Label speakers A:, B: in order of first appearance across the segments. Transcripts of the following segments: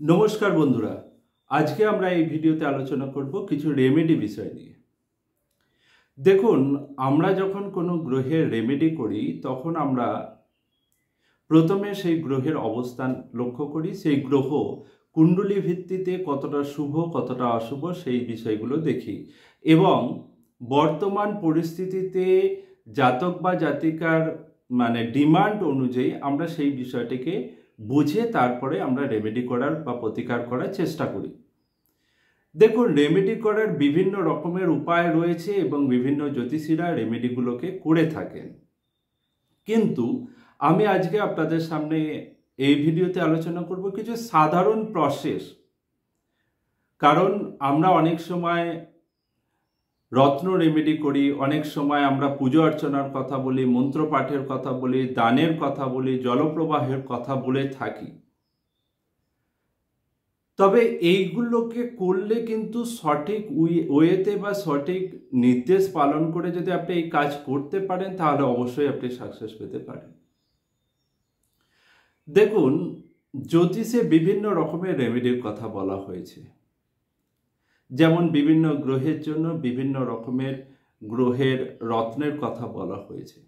A: নমস্কার বন্ধুরা, আজকে আমরা এই ভিডিওতে আলোচনা করব কিছু রেমেডি বিষয় নিয়ে। দেখুন, আমরা যখন কোনো গ্রহের রেমেডি করি তখন আমরা প্রথমে সেই গ্রহের অবস্থান লক্ষ্য করি। সেই গ্রহ কুণ্ডলী ভিত্তিতে কতটা শুভ কতটা অশুভ সেই বিষয়গুলো দেখি এবং বর্তমান পরিস্থিতিতে জাতক বা জাতিকার ডিমান্ড অনুযায়ী আমরা সেই বিষয়টিকে বুঝে তারপরে আমরা রেমেডি করার বা প্রতিকার করার চেষ্টা করি। দেখুন, রেমেডি করার বিভিন্ন রকমের উপায় রয়েছে এবং বিভিন্ন জ্যোতিষীরা রেমেডিগুলোকে করে থাকেন, কিন্তু আমি আজকে আপনাদের সামনে এই ভিডিওতে আলোচনা করব কিছু সাধারণ প্রসেস। কারণ আমরা অনেক সময় রত্ন রেমেডি করি, অনেক সময় আমরা পুজো অর্চনার কথা বলি, মন্ত্রপাঠের কথা বলি, দানের কথা বলি, জলপ্রবাহের কথা বলে থাকি। তবে এইগুলোকে করলে কিন্তু সঠিক ওয়েতে বা সঠিক নির্দেশ পালন করে যদি আপনি এই কাজ করতে পারেন তাহলে অবশ্যই আপনি সাকসেস পেতে পারেন। দেখুন, জ্যোতিষে বিভিন্ন রকমের রেমেডির কথা বলা হয়েছে। যেমন বিভিন্ন গ্রহের জন্য বিভিন্ন রকমের গ্রহের রত্নের কথা বলা হয়েছে।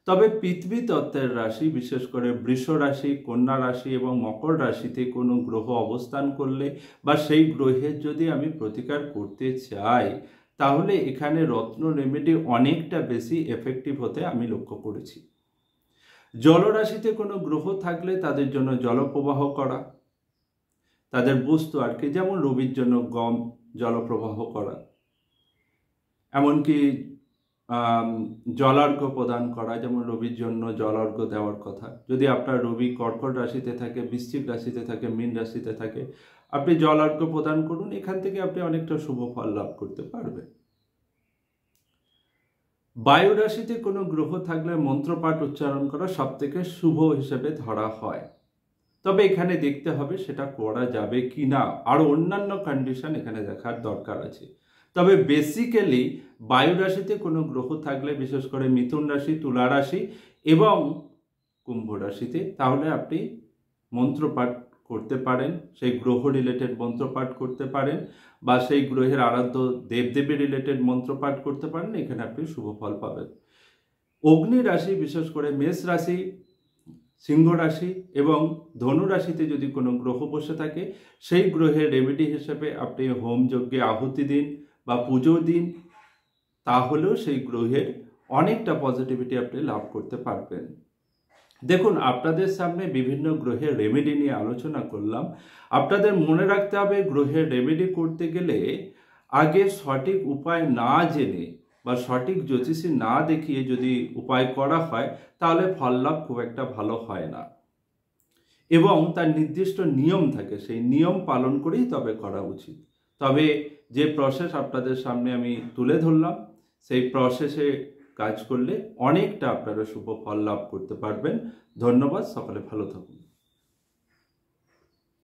A: তবে পৃথিবী তত্ত্বের রাশি, বিশেষ করে বৃষ রাশি, কন্যা রাশি এবং মকর রাশিতে কোনো গ্রহ অবস্থান করলে বা সেই গ্রহের যদি আমি প্রতিকার করতে চাই তাহলে এখানে রত্ন রেমেডি অনেকটা বেশি এফেক্টিভ হতে আমি লক্ষ্য করেছি। জলরাশিতে কোনো গ্রহ থাকলে তাদের জন্য জলপ্রবাহ করা, তাদের বস্তু আর কি, যেমন রবির জন্য গম জলপ্রবাহ করা, এমনকি জলার্ঘ্য প্রদান করা, যেমন রবির জন্য জলার্ঘ্য দেওয়ার কথা। যদি আপনার রবি কর্কট রাশিতে থাকে, বৃশ্চিক রাশিতে থাকে, মীন রাশিতে থাকে, আপনি জলার্ঘ্য প্রদান করুন, এখান থেকে আপনি অনেকটা শুভ ফল লাভ করতে পারবেন। বায়ু রাশিতে কোনো গ্রহ থাকলে মন্ত্রপাঠ উচ্চারণ করা সব থেকে শুভ হিসেবে ধরা হয়। তবে এখানে দেখতে হবে সেটা করা যাবে কি না, আরও অন্যান্য কন্ডিশন এখানে দেখার দরকার আছে। তবে বেসিক্যালি বায়ু রাশিতে কোনো গ্রহ থাকলে, বিশেষ করে মিথুন রাশি, তুলা রাশি এবং কুম্ভ রাশিতে, তাহলে আপনি মন্ত্রপাঠ করতে পারেন, সেই গ্রহ রিলেটেড মন্ত্রপাঠ করতে পারেন বা সেই গ্রহের আরাধ্য দেবদেবী রিলেটেড মন্ত্রপাঠ করতে পারেন, এখানে আপনি শুভ ফল পাবেন। অগ্নি রাশি, বিশেষ করে মেষ রাশি, সিংহ রাশি এবং ধনু রাশিতে যদি কোনো গ্রহ বসে থাকে সেই গ্রহের রেমেডি হিসেবে আপনি হোম যজ্ঞে আহুতি দিন বা পুজো দিন, তাহলেও সেই গ্রহের অনেকটা পজিটিভিটি আপনি লাভ করতে পারবেন। দেখুন, আপনাদের সামনে বিভিন্ন গ্রহের রেমেডি নিয়ে আলোচনা করলাম। আপনাদের মনে রাখতে হবে, গ্রহের রেমেডি করতে গেলে আগে সঠিক উপায় না জেনে বা সঠিক জ্যোতিষী না দেখিয়ে যদি উপায় করা হয় তাহলে ফল লাভ খুব একটা ভালো হয় না এবং তার নির্দিষ্ট নিয়ম থাকে, সেই নিয়ম পালন করেই তবে করা উচিত। তবে যে প্রসেস আপনাদের সামনে আমি তুলে ধরলাম সেই প্রসেসে কাজ করলে অনেকটা আপনারা শুভ ফল লাভ করতে পারবেন। ধন্যবাদ, সকলে ভালো থাকুন।